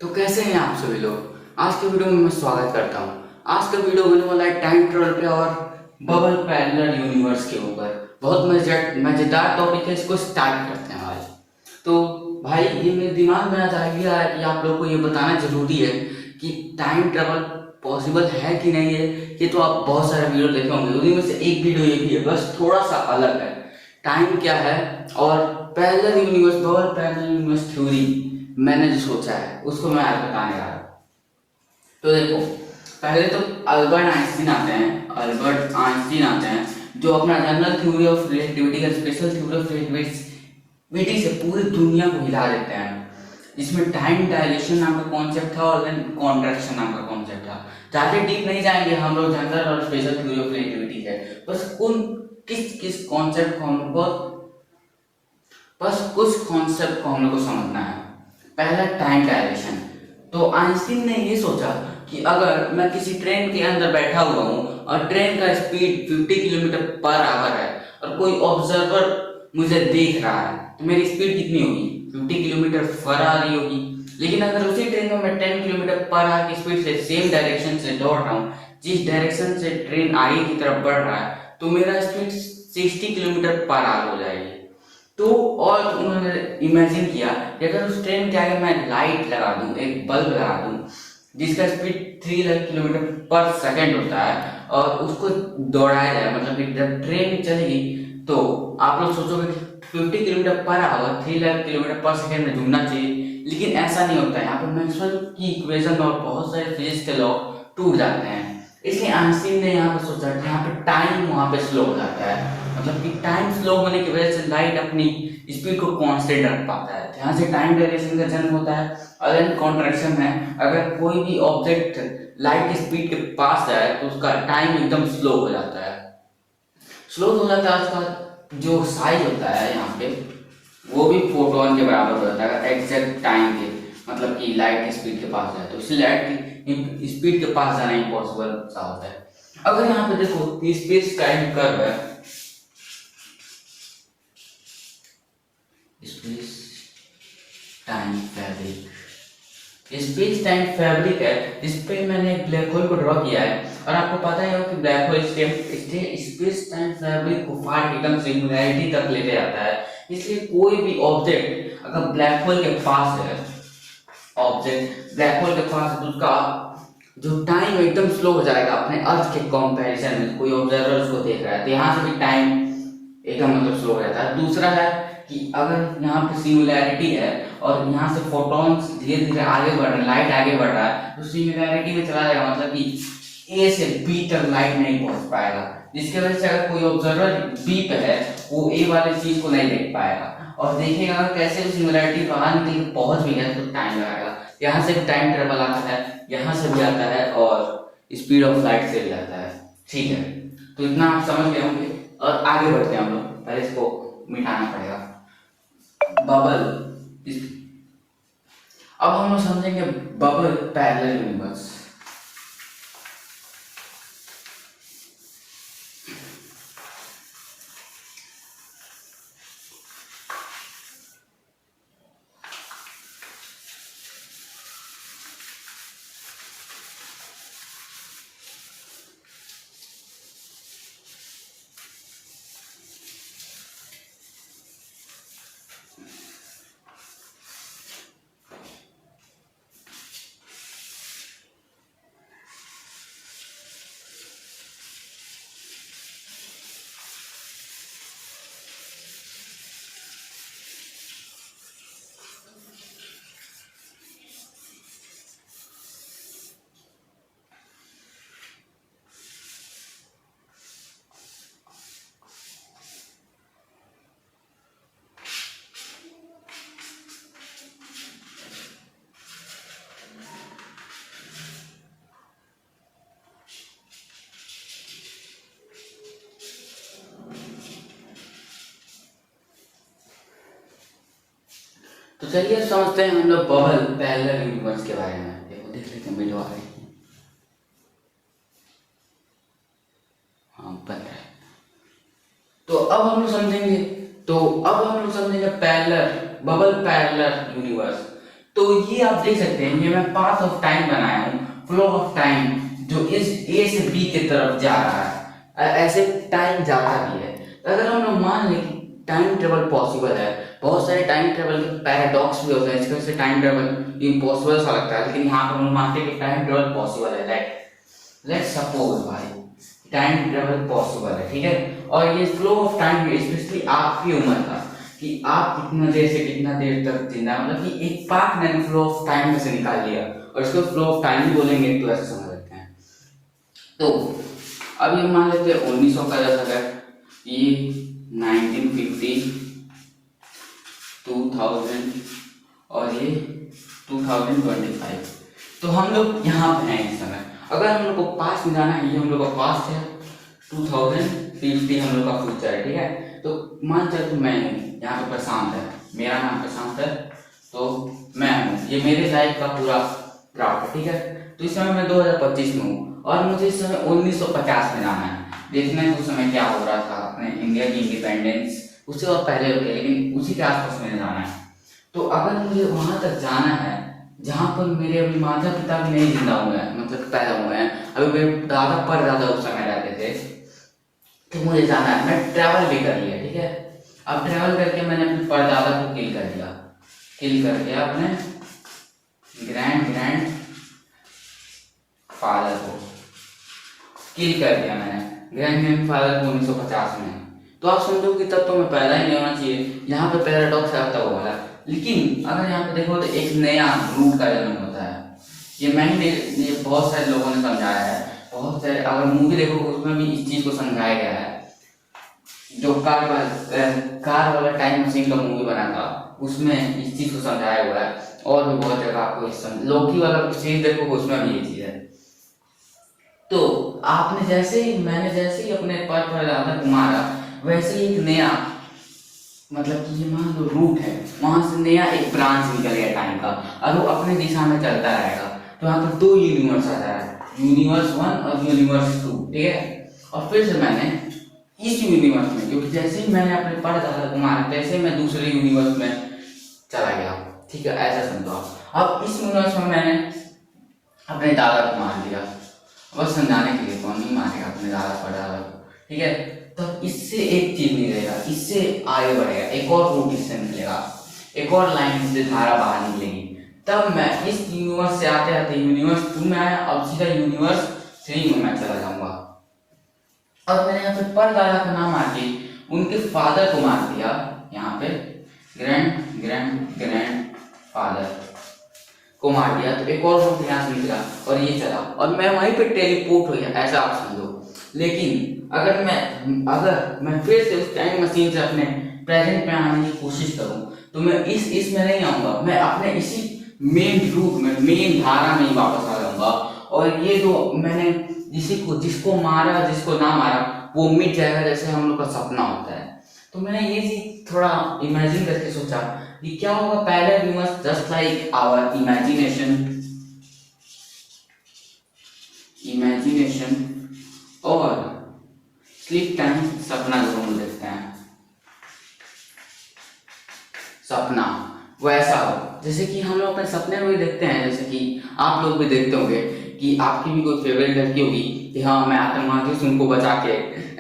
तो कैसे हैं आप सभी लोग। आज के वीडियो में मैं स्वागत करता हूँ। आज का वीडियो होने वाला है टाइम ट्रेवल पे और बबल पैरेलल यूनिवर्स के ऊपर। बहुत मजेदार टॉपिक है, इसको स्टार्ट करते हैं भाई। तो भाई ये मेरे दिमाग में आज आइडिया है कि आप लोगों को ये बताना जरूरी है कि टाइम ट्रेवल पॉसिबल है कि नहीं है। ये तो आप बहुत सारे वीडियो देखे होंगे, उन्हीं में से एक वीडियो ये भी है, बस थोड़ा सा अलग है। टाइम क्या है और parallel universe, bubble parallel universe theory मैंने जो सोचा है उसको मैं आज बताने जा रहा हूँ। तो देखो, पहले तो अल्बर्ट आइंस्टीन आते हैं जो अपना जनरल थ्योरी ऑफ रिलेटिविटी का स्पेशल थ्योरी ऑफ रिलेटिविटी से पूरी दुनिया को हिला देते हैं। इसमें टाइम डायलेशन नाम का कॉन्सेप्ट था और देन कॉन्ट्रैक्शन नाम का कॉन्सेप्ट था। ज़्यादा डीप नहीं जाएंगे हम लोग जनरल और स्पेशल थ्योरी ऑफ रिलेटिविटी है, किस किस कॉन्सेप्ट को हम लोग बस कुछ कॉन्सेप्ट को हम लोग को समझना है। पहला, टाइम डायलेशन। तो आइंस्टीन ने ये सोचा कि अगर मैं किसी ट्रेन के अंदर बैठा हुआ हूँ और ट्रेन का स्पीड 50 किलोमीटर पर आवर है और कोई ऑब्जर्वर मुझे देख रहा है, तो मेरी स्पीड कितनी होगी? 50 किलोमीटर पर आ रही होगी। लेकिन अगर उसी ट्रेन में मैं 10 किलोमीटर पर आवर की स्पीड से सेम डायरेक्शन से दौड़ रहा हूँ, जिस डायरेक्शन से ट्रेन आगे की तरफ बढ़ रहा है, तो मेरा स्पीड 60 किलोमीटर पर आवर हो जाएगी। तो और उन्होंने इमेजिन किया कि अगर उस ट्रेन के आगे मैं लाइट लगा दूं, एक बल्ब लगा दूं जिसका स्पीड 3 लाख किलोमीटर पर सेकंड होता है और उसको दौड़ाया जाए, मतलब कि जब ट्रेन चलेगी तो आप लोग सोचोगे कि 50 kilometre per hour 3 lakh kilometre पर सेकंड में घूमना चाहिए, लेकिन ऐसा नहीं होता है। यहाँ पर मैक्सवेल की इक्वेशन और बहुत सारे फिजिक्स के लॉ टूट जाते हैं। इसलिए आइंस्टीन ने यहाँ पर सोचा कि यहाँ पे टाइम वहाँ पे स्लो हो जाता है, मतलब कि टाइम स्लो होने की वजह से लाइट अपनी स्पीड को कांस्टेंट रख पाता है। यहाँ से टाइम डायलेशन का जन्म होता है। अगर कॉन्ट्रैक्शन में अगर कोई भी ऑब्जेक्ट लाइट की स्पीड के पास जाए तो उसका टाइम एकदम स्लो हो जाता है। स्लो हो जाता है, उसका जो साइज होता है यहाँ पे वो भी फोटोन के बराबर हो जाता है एग्जैक्ट टाइम के, मतलब कि लाइट की स्पीड के पास जाए तो इसलिए लाइट की स्पीड के पास जाना इम्पॉसिबल सा होता है। अगर यहाँ पे देखो स्पेस टाइम कर्व है, space time fabric, space time fabric है जिसपे मैंने एक ब्लैक होल को ड्रॉ किया है। और आपको पता ही होगा कि black hole space time fabric को फार एकदम सिंगुलैरिटी तक लेके जाता है। इसलिए कोई भी ऑब्जेक्ट अगर ब्लैक होल के पास है, ऑब्जेक्ट ब्लैक होल के पास है, तो उसका जो टाइम एकदम स्लो हो जाएगा अपने अर्थ के कंपैरिजन में। कोई ऑब्जर्वर उसको देख रहा है तो यहाँ से भी टाइम एकदम मतलब स्लो हो जाता है। दूसरा है कि अगर यहाँ पे सिंगुलैरिटी है और यहाँ से फोटॉन्स धीरे धीरे आगे बढ़ रहे हैं, लाइट आगे बढ़ रहा है, तो सिंगुलैरिटी में चला जाएगा, मतलब कि ए से बी तक लाइट नहीं पहुंच पाएगा, जिसकी वजह से अगर कोई ऑब्जर्वर बी पे है वो ए वाली चीज को नहीं देख पाएगा और देखेगा कैसे वो सिंगुलैरिटी बाहर निकल के पहुंच भी गया तो टाइम लगाएगा। यहाँ से भी टाइम ट्रेवल आता है, यहाँ से भी आता है और स्पीड ऑफ लाइट से भी आता है। ठीक है, तो इतना आप समझ गए होंगे और आगे बढ़ते हैं हम लोग। पहले इसको मिटाना पड़ेगा, बबल। अब हम लोग समझेंगे बबल पैरेलल यूनिवर्स। तो चलिए समझते हैं हम लोग बबल पैरेलल यूनिवर्स के बारे में। देखो देख लेते हैं वीडियो आ रही है, हाँ बन रहा है। तो अब हम लोग समझेंगे पैरेलल बबल पैरेलल यूनिवर्स। तो ये आप देख सकते हैं, ये मैं पाथ ऑफ टाइम बनाया हूँ, फ्लो ऑफ टाइम जो इस ए से बी की तरफ जा रहा है, ऐसे टाइम जाता भी है। अगर हम लोग मान लें कि टाइम ट्रेवल पॉसिबल है, बहुत सारे टाइम ट्रेवल के पैराडॉक्स भी होते हैं, इसकी वजह से टाइम ट्रेवल इम्पॉसिबल सा लगता है, लेकिन यहाँ पर हम लोग मानते हैं कि टाइम ट्रेवल पॉसिबल है। लेट सपोज भाई टाइम ट्रेवल पॉसिबल है, ठीक है। और ये फ्लो ऑफ टाइम स्पेशली आपकी उम्र का, कि आप कितना देर से कितना देर तक जिंदा, मतलब कि एक पार्ट मैंने फ्लो ऑफ टाइम में से निकाल लिया, और इसको फ्लो ऑफ टाइम ही बोलेंगे तो ऐसे समझ लेते हैं। तो अभी हम मान लेते हैं 1900 का दशक है, ये 1950, 2000 और ये 2025। तो हम लोग यहाँ पे हैं इस समय। अगर हम लोग को पास्ट में जाना है, ये हम लोग का पास्ट है, 2050 हम लोग का फ्यूचर है, ठीक है। तो मान चल तो मैं हूँ यहाँ पे, प्रशांत है, मेरा नाम प्रशांत है, तो मैं हूँ, ये मेरे लाइफ का पूरा ग्राफ है, ठीक है। तो इस समय मैं 2025 में हूँ, और मुझे इस समय 1950 में जाना है, देखना है उस समय क्या हो रहा था, अपने इंडिया की इंडिपेंडेंस उससे और पहले हो गया, लेकिन उसी के आसपास में जाना है। तो अगर मुझे वहां तक जाना है जहाँ पर मेरे अभी माता पिता भी नहीं जिंदा हुए हैं, मतलब पैदा हुए हैं, अभी मेरे दादा परदादा उस समय रहते थे, तो मुझे जाना है, मैं ट्रैवल भी कर लिया, ठीक है। अब ट्रैवल करके मैंने अपने परदादा को किल कर दिया, किल करके अपने ग्रैंड फादर को किल कर दिया मैंने, ग्रैंड फादर को 1950 में। तो आप समझो कि तब तो मैं पैदा ही नहीं होना चाहिए, यहाँ पे पैराडॉक्स आता हुआ है। लेकिन अगर यहाँ पे देखो तो एक नया रूट का जन्म होता है, ये मैं ही नहीं, ये बहुत सारे लोगों ने समझाया है, बहुत सारे, अगर मूवी देखो उसमें भी इस चीज को समझाया गया है। जो कार वाला टाइम मशीन का मूवी बना था, उसमें इस चीज को समझाया हुआ है, और भी बहुत जगह आपको लोकी वाला सीरीज देखो उसमें भी ये चीज है। तो आपने मैंने जैसे ही अपने परदादा को मारा, वैसे ही एक नया, मतलब कि ये मान लो रूट है, वहां से नया एक ब्रांच निकल गया टाइम का, और वो अपने दिशा में चलता रहेगा। तो यहाँ पर दो यूनिवर्स आ रहा है, यूनिवर्स 1 और यूनिवर्स 2, ठीक है। और फिर से मैंने इस यूनिवर्स में, क्योंकि जैसे ही मैंने अपने परदादा को मारा, तैसे ही मैं दूसरे यूनिवर्स में चला गया, ठीक है, ऐसा समझो आप। अब इस यूनिवर्स में मैंने अपने दादा को मार दिया, बस समझाने के लिए, कौन नहीं मारेगा अपने दादा परदादा को, ठीक है। तब इससे एक चीज निकलेगा, इससे आगे बढ़ेगा, एक और रूट इससे निकलेगा, एक और लाइन से धारा बाहर निकलेगी। तब मैं इस यूनिवर्स से आते आते यूनिवर्स 2 में आया, अब सीधा यूनिवर्स 3 में मैं चला जाऊंगा। और मैंने यहाँ पे परदादा का नाम आके उनके फादर को मार दिया, यहाँ पे ग्रैंड फादर को मार दिया, तो एक और रूट यहाँ से निकला और ये चला, और मैं वहीं पे टेलीपोर्ट हो गया, ऐसा आप समझो। लेकिन अगर मैं फिर से उस टाइम मशीन से अपने प्रेजेंट में आने की कोशिश करूं, तो मैं इस में नहीं आऊंगा, मैं अपने इसी मेन रूट में, मेन धारा में ही वापस आ जाऊंगा, और ये जो मैंने जिसको मारा जिसको ना मारा वो मिट जाएगा, जैसे हम लोग का सपना होता है। तो मैंने ये चीज थोड़ा इमेजिन करके सोचा कि क्या होगा, पहले we must just like our imagination और स्लीप टाइम, सपना जो हम देखते हैं, सपना वैसा हो जैसे कि हम लोग अपने सपने में भी देखते हैं, जैसे कि आप लोग भी देखते होंगे कि आपकी भी कोई फेवरेट लड़की होगी कि हाँ मैं आतंकवादी से उनको बचा के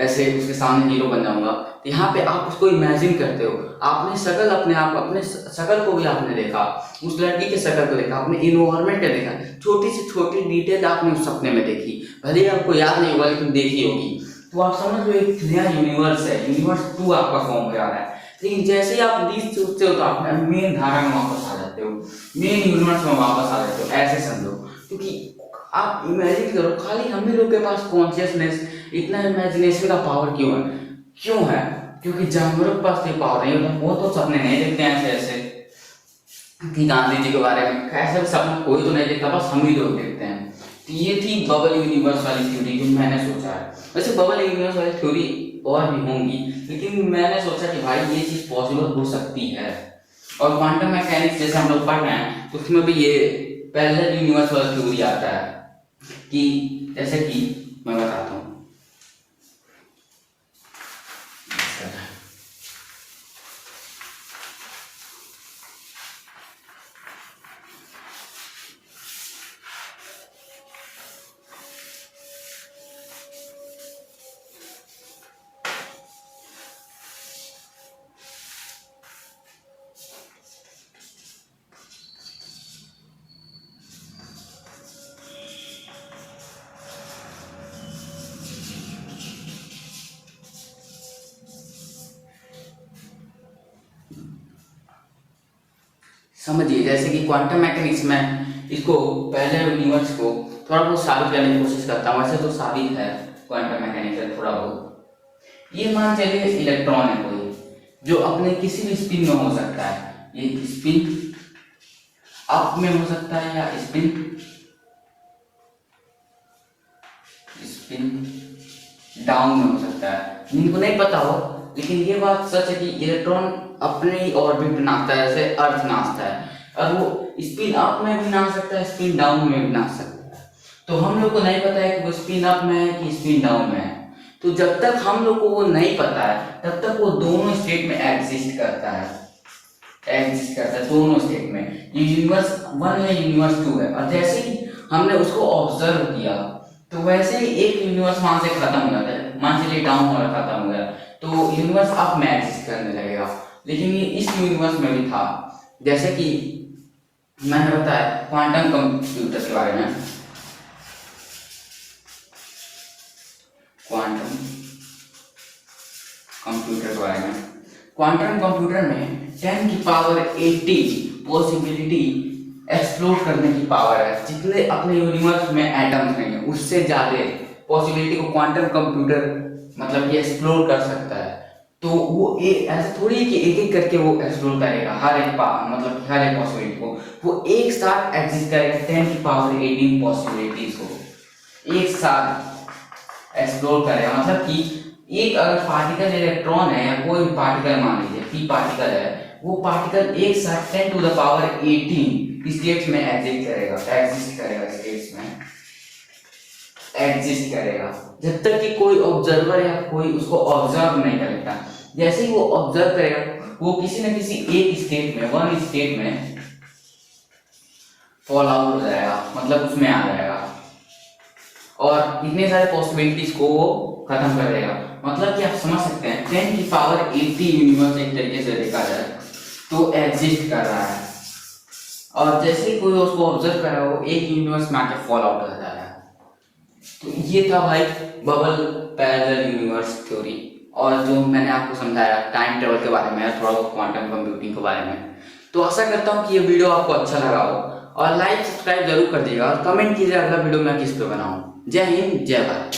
ऐसे उसके सामने हीरो बन जाऊंगा। तो यहाँ पे आप उसको इमेजिन करते हो, आपने शकल अपने शकल को भी आपने देखा, उस लड़की के शकल को देखा, अपने इन्वायरमेंट को देखा, छोटी से छोटी डिटेल आपने उस सपने में देखी, भले ही आपको याद नहीं होगा लेकिन देखी होगी। तो आप समझ लो एक नया यूनिवर्स है, यूनिवर्स 2 आपका फॉर्म हो जा रहा है। लेकिन जैसे ही आप लीज सोचते हो तो आप मेन धारा में वापस आ जाते हो, मेन यूनिवर्स में वापस आ जाते हो, ऐसे समझो। क्योंकि आप इमेजिन करो, खाली हम ही लोग के पास कॉन्शियसनेस, इतना इमेजिनेशन का पावर क्यों है? क्योंकि जानवरों के पास ये पावर नहीं होता, वो तो सपने नहीं देखते हैं ऐसे ऐसे कि गांधी जी के बारे में, ऐसा भी सपना कोई तो नहीं देखता, बस हम ही लोग देखते हैं। तो ये थी बबल यूनिवर्स वाली थ्योरी जो मैंने सोचा है। वैसे बबल यूनिवर्स वाली थ्योरी और भी होंगी, लेकिन मैंने सोचा कि भाई ये चीज पॉसिबल हो सकती है। और क्वांटम मैकेनिक्स जैसे हम लोग पढ़ रहे हैं तो उसमें भी ये पैरेलल यूनिवर्स वाला थ्योरी आता है, कि जैसे कि मैं बताता हूँ, समझिए, जैसे कि क्वांटम मैकेनिक्स में इसको पहले यूनिवर्स को थोड़ा बहुत साबित करने की कोशिश करता हूँ। वैसे तो साबित है क्वांटम मैकेनिक्स से थोड़ा बहुत। ये मान चलिए इलेक्ट्रॉन है कोई, जो अपने किसी भी स्पिन में हो सकता है। ये स्पिन अप में हो सकता है या स्पिन डाउन में हो सकता है। जिनको नहीं पता हो, लेकिन ये बात सच है कि इलेक्ट्रॉन अपने ही ऑर्बिट में नाचता है, जैसे अर्थ नाचता है, और वो स्पिन अप में भी नाच सकता है, स्पिन डाउन में भी नाच सकता है। तो हम लोग को नहीं पता है कि वो स्पिन अप में है कि स्पिन डाउन में है। तो जब तक हम लोग को वो नहीं पता है तब तक वो दोनों स्टेट में एग्जिस्ट करता है दोनों स्टेट में। ये यूनिवर्स 1 है, यूनिवर्स 2 है, और जैसे ही हमने उसको ऑब्जर्व किया तो वैसे ही एक यूनिवर्स वहां से खत्म हो जाता है। मान चलिए डाउन वाला खत्म हो गया तो यूनिवर्स अप में एग्जिस्ट करने लगेगा। लेकिन ये इस यूनिवर्स में भी था, जैसे कि मैंने बताया क्वांटम कंप्यूटर के बारे में। क्वांटम कंप्यूटर में 10 की पावर 80 पॉसिबिलिटी एक्सप्लोर करने की पावर है। जितने अपने यूनिवर्स में एटम्स नहीं है उससे ज्यादा पॉसिबिलिटी को क्वांटम कंप्यूटर मतलब ये एक्सप्लोर कर सकता है। तो वो ऐसा थोड़ी है कि एक एक करके वो एक्सप्लोर करेगा हर एक पॉसिबिलिटी को। वो एक साथ एग्जिस्ट करेगा 10 की पावर 18 पॉसिबिलिटीज को एक साथ एक्सप्लोर करेगा। मतलब कि एक अगर पार्टिकल इलेक्ट्रॉन है या कोई भी पार्टिकल मान लीजिए पी पार्टिकल है, वो पार्टिकल एक साथ 10 टू द पावर 18 स्टेट्स में एग्जिस्ट करेगा जब तक कि कोई ऑब्जर्वर या कोई उसको ऑब्जर्व नहीं करेगा। जैसे ही वो ऑब्जर्व करेगा वो किसी न किसी एक स्टेट में फॉल आउट हो जाएगा, मतलब उसमें आ जाएगा, और इतने सारे पॉसिबिलिटीज को वो खत्म कर देगा। मतलब कि आप समझ सकते हैं 10 की पावर 80 यूनिवर्स एक तरीके से देखा जाए तो एग्जिस्ट कर रहा है, और जैसे ही कोई उसको ऑब्जर्व कर रहा है वो एक यूनिवर्स में आके फॉल आउट कर जा रहा है। तो ये था भाई बबल पैरेलल यूनिवर्स थ्योरी, और जो मैंने आपको समझाया टाइम ट्रेवल के बारे में, थोड़ा बहुत क्वांटम कंप्यूटिंग के बारे में। तो आशा करता हूँ कि ये वीडियो आपको अच्छा लगा हो, और लाइक सब्सक्राइब जरूर कर दीजिएगा, और कमेंट कीजिए अगला वीडियो मैं किस पे बनाऊँ। जय हिंद, जय भारत।